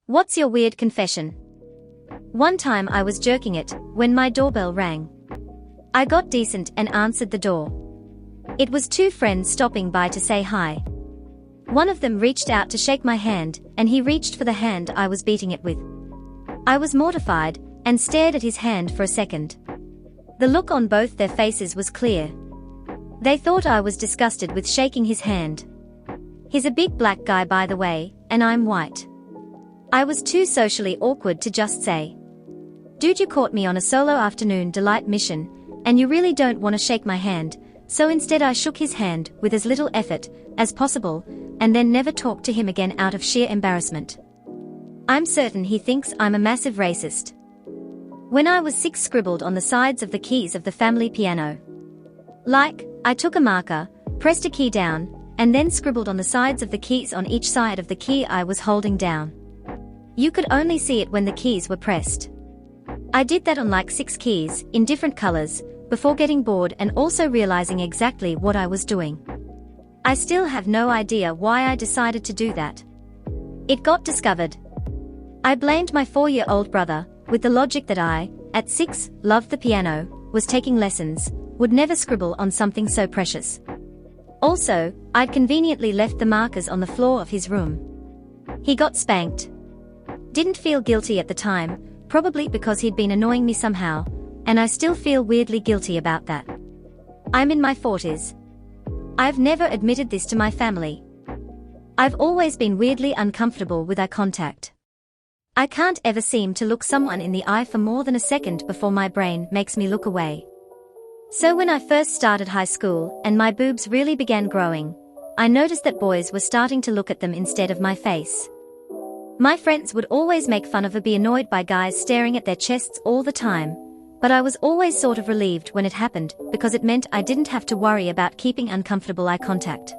What's your weird confession? One time I was jerking it when my doorbell rang. I got decent and answered the door. It was two friends stopping by to say hi. One of them reached out to shake my hand, and he reached for the hand I was beating it with. I was mortified and stared at his hand for a second. The look on both their faces was clear. They thought I was disgusted with shaking his hand. He's a big black guy, by the way, and I'm white. I was too socially awkward to just say, "Dude, you caught me on a solo afternoon delight mission, and you really don't want to shake my hand," so instead I shook his hand with as little effort as possible, and then never talked to him again out of sheer embarrassment. I'm certain he thinks I'm a massive racist. When I was 6, scribbled on the sides of the keys of the family piano. I took a marker, pressed a key down, and then scribbled on the sides of the keys on each side of the key I was holding down. You could only see it when the keys were pressed. I did that on like 6 keys, in different colors, before getting bored and also realizing exactly what I was doing. I still have no idea why I decided to do that. It got discovered. I blamed my 4-year-old brother, with the logic that I, at 6, loved the piano, was taking lessons, would never scribble on something so precious. Also, I'd conveniently left the markers on the floor of his room. He got spanked. Didn't feel guilty at the time, probably because he'd been annoying me somehow, and I still feel weirdly guilty about that. I'm in my 40s. I've never admitted this to my family. I've always been weirdly uncomfortable with eye contact. I can't ever seem to look someone in the eye for more than a second before my brain makes me look away. So when I first started high school and my boobs really began growing, I noticed that boys were starting to look at them instead of my face. My friends would always make fun of or be annoyed by guys staring at their chests all the time, but I was always sort of relieved when it happened because it meant I didn't have to worry about keeping uncomfortable eye contact.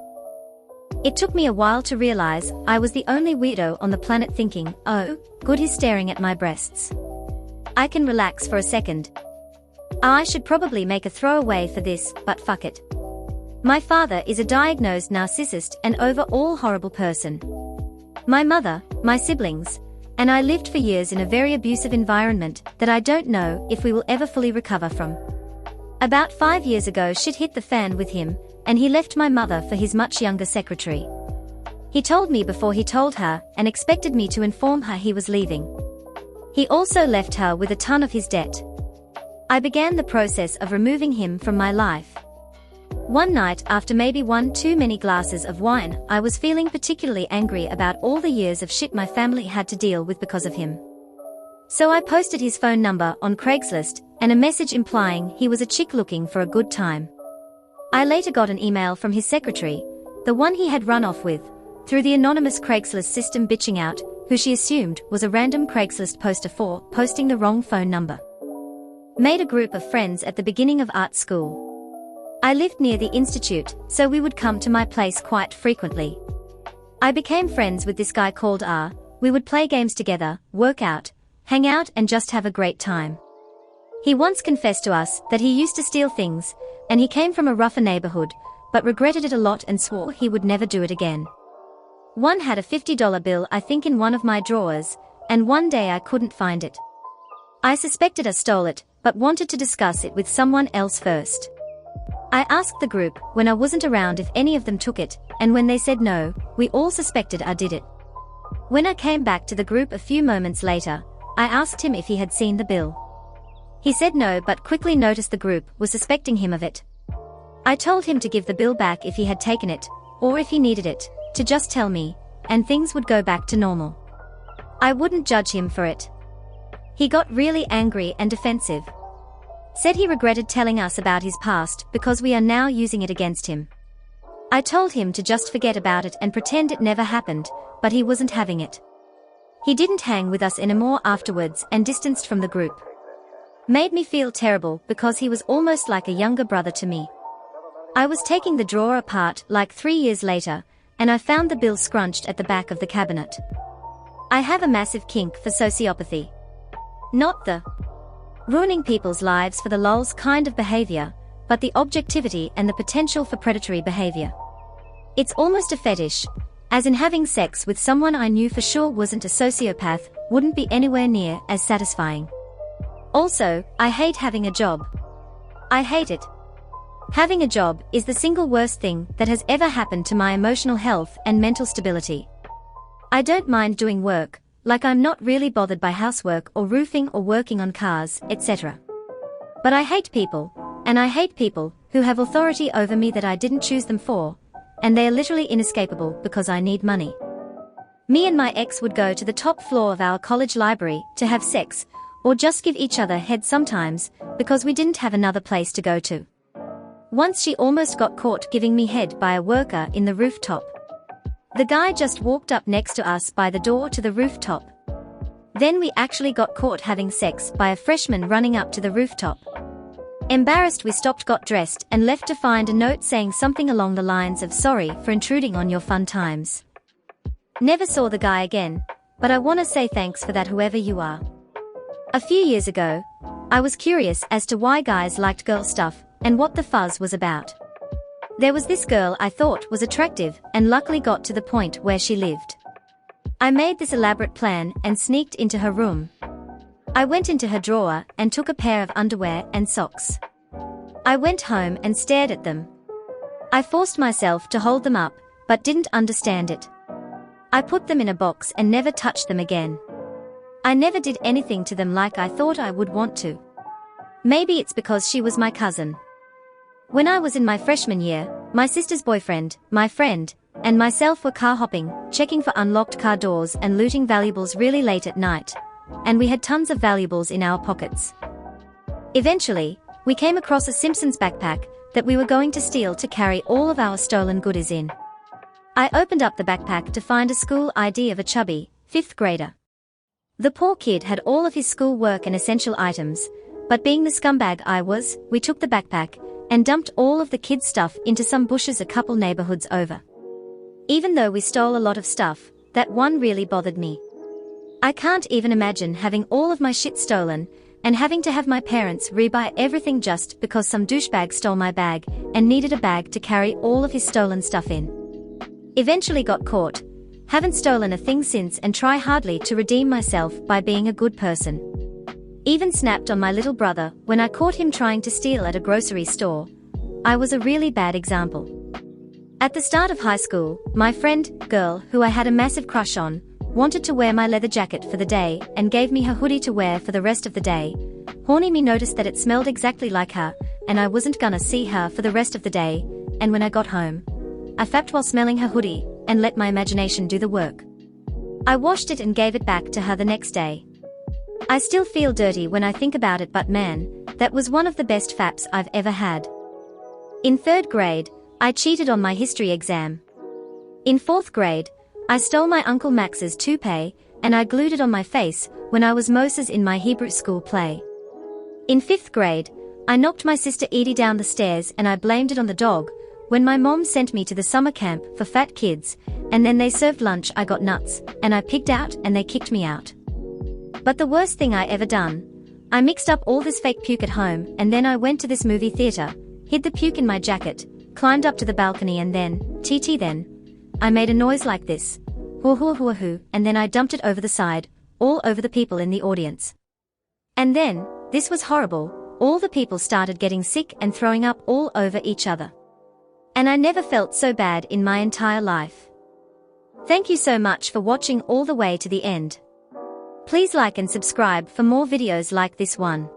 It took me a while to realize I was the only weirdo on the planet thinking, "Oh, good, he's staring at my breasts. I can relax for a second. I should probably make a throwaway for this, but fuck it." My father is a diagnosed narcissist and overall horrible person. My mother, my siblings, and I lived for years in a very abusive environment that I don't know if we will ever fully recover from. About 5 years ago, shit hit the fan with him, and he left my mother for his much younger secretary. He told me before he told her and expected me to inform her he was leaving. He also left her with a ton of his debt. I began the process of removing him from my life. One night, after maybe 1 too many glasses of wine, I was feeling particularly angry about all the years of shit my family had to deal with because of him. So I posted his phone number on Craigslist and a message implying he was a chick looking for a good time. I later got an email from his secretary, the one he had run off with, through the anonymous Craigslist system, bitching out who she assumed was a random Craigslist poster for posting the wrong phone number. Made a group of friends at the beginning of art school. I lived near the institute, so we would come to my place quite frequently. I became friends with this guy called R. We would play games together, work out, hang out, and just have a great time. He once confessed to us that he used to steal things, and he came from a rougher neighborhood, but regretted it a lot and swore he would never do it again. One had a $50 bill, I think, in one of my drawers, and one day I couldn't find it. I suspected I stole it, but wanted to discuss it with someone else first. I asked the group when I wasn't around if any of them took it, and when they said no, we all suspected I did it. When I came back to the group a few moments later, I asked him if he had seen the bill. He said no, but quickly noticed the group was suspecting him of it. I told him to give the bill back if he had taken it, or if he needed it, to just tell me, and things would go back to normal. I wouldn't judge him for it. He got really angry and defensive. Said he regretted telling us about his past because we are now using it against him. I told him to just forget about it and pretend it never happened, but he wasn't having it. He didn't hang with us anymore afterwards and distanced from the group. Made me feel terrible because he was almost like a younger brother to me. I was taking the drawer apart like 3 years later, and I found the bill scrunched at the back of the cabinet. I have a massive kink for sociopathy. Not the ruining people's lives for the lulz kind of behavior, but the objectivity and the potential for predatory behavior. It's almost a fetish, As in having sex with someone I knew for sure wasn't a sociopath wouldn't be anywhere near as satisfying. Also, I hate having a job. I hate it. Having a job is the single worst thing that has ever happened to my emotional health and mental stability. I don't mind doing work, like I'm not really bothered by housework or roofing or working on cars, etc. But I hate people, and I hate people who have authority over me that I didn't choose them for, and they are literally inescapable because I need money. Me and my ex would go to the top floor of our college library to have sex, or just give each other head sometimes, because we didn't have another place to go to. Once she almost got caught giving me head by a worker in the rooftop. The guy just walked up next to us by the door to the rooftop. Then we actually got caught having sex by a freshman running up to the rooftop. Embarrassed, we stopped, got dressed, and left to find a note saying something along the lines of "Sorry for intruding on your fun times." Never saw the guy again, but I wanna say thanks for that, whoever you are. A few years ago, I was curious as to why guys liked girl stuff and what the fuzz was about. There was this girl I thought was attractive and luckily got to the point where she lived. I made this elaborate plan and sneaked into her room. I went into her drawer and took a pair of underwear and socks. I went home and stared at them. I forced myself to hold them up, but didn't understand it. I put them in a box and never touched them again. I never did anything to them like I thought I would want to. Maybe it's because she was my cousin. When I was in my freshman year, my sister's boyfriend, my friend, and myself were car hopping, checking for unlocked car doors and looting valuables really late at night. And we had tons of valuables in our pockets. Eventually, we came across a Simpsons backpack that we were going to steal to carry all of our stolen goodies in. I opened up the backpack to find a school ID of a chubby, 5th grader. The poor kid had all of his school work and essential items, but being the scumbag I was, we took the backpack and dumped all of the kids' stuff into some bushes a couple neighborhoods over. Even though we stole a lot of stuff, that one really bothered me. I can't even imagine having all of my shit stolen and having to have my parents rebuy everything just because some douchebag stole my bag and needed a bag to carry all of his stolen stuff in. Eventually got caught, haven't stolen a thing since, and try hardly to redeem myself by being a good person. Even snapped on my little brother when I caught him trying to steal at a grocery store. I was a really bad example. At the start of high school, my friend, girl who I had a massive crush on, wanted to wear my leather jacket for the day and gave me her hoodie to wear for the rest of the day. Horny me noticed that it smelled exactly like her, and I wasn't gonna see her for the rest of the day, and when I got home, I fapped while smelling her hoodie and let my imagination do the work. I washed it and gave it back to her the next day. I still feel dirty when I think about it, but man, that was one of the best faps I've ever had. In 3rd grade, I cheated on my history exam. In 4th grade, I stole my Uncle Max's toupee, and I glued it on my face when I was Moses in my Hebrew school play. In 5th grade, I knocked my sister Edie down the stairs and I blamed it on the dog when my mom sent me to the summer camp for fat kids, and then they served lunch. I got nuts, and I pigged out and they kicked me out. But the worst thing I ever done, I mixed up all this fake puke at home, and then I went to this movie theater, hid the puke in my jacket, climbed up to the balcony, and then, I made a noise like this, hoo hoo hoo hoo, and then I dumped it over the side, all over the people in the audience. And then, this was horrible, all the people started getting sick and throwing up all over each other. And I never felt so bad in my entire life. Thank you so much for watching all the way to the end. Please like and subscribe for more videos like this one.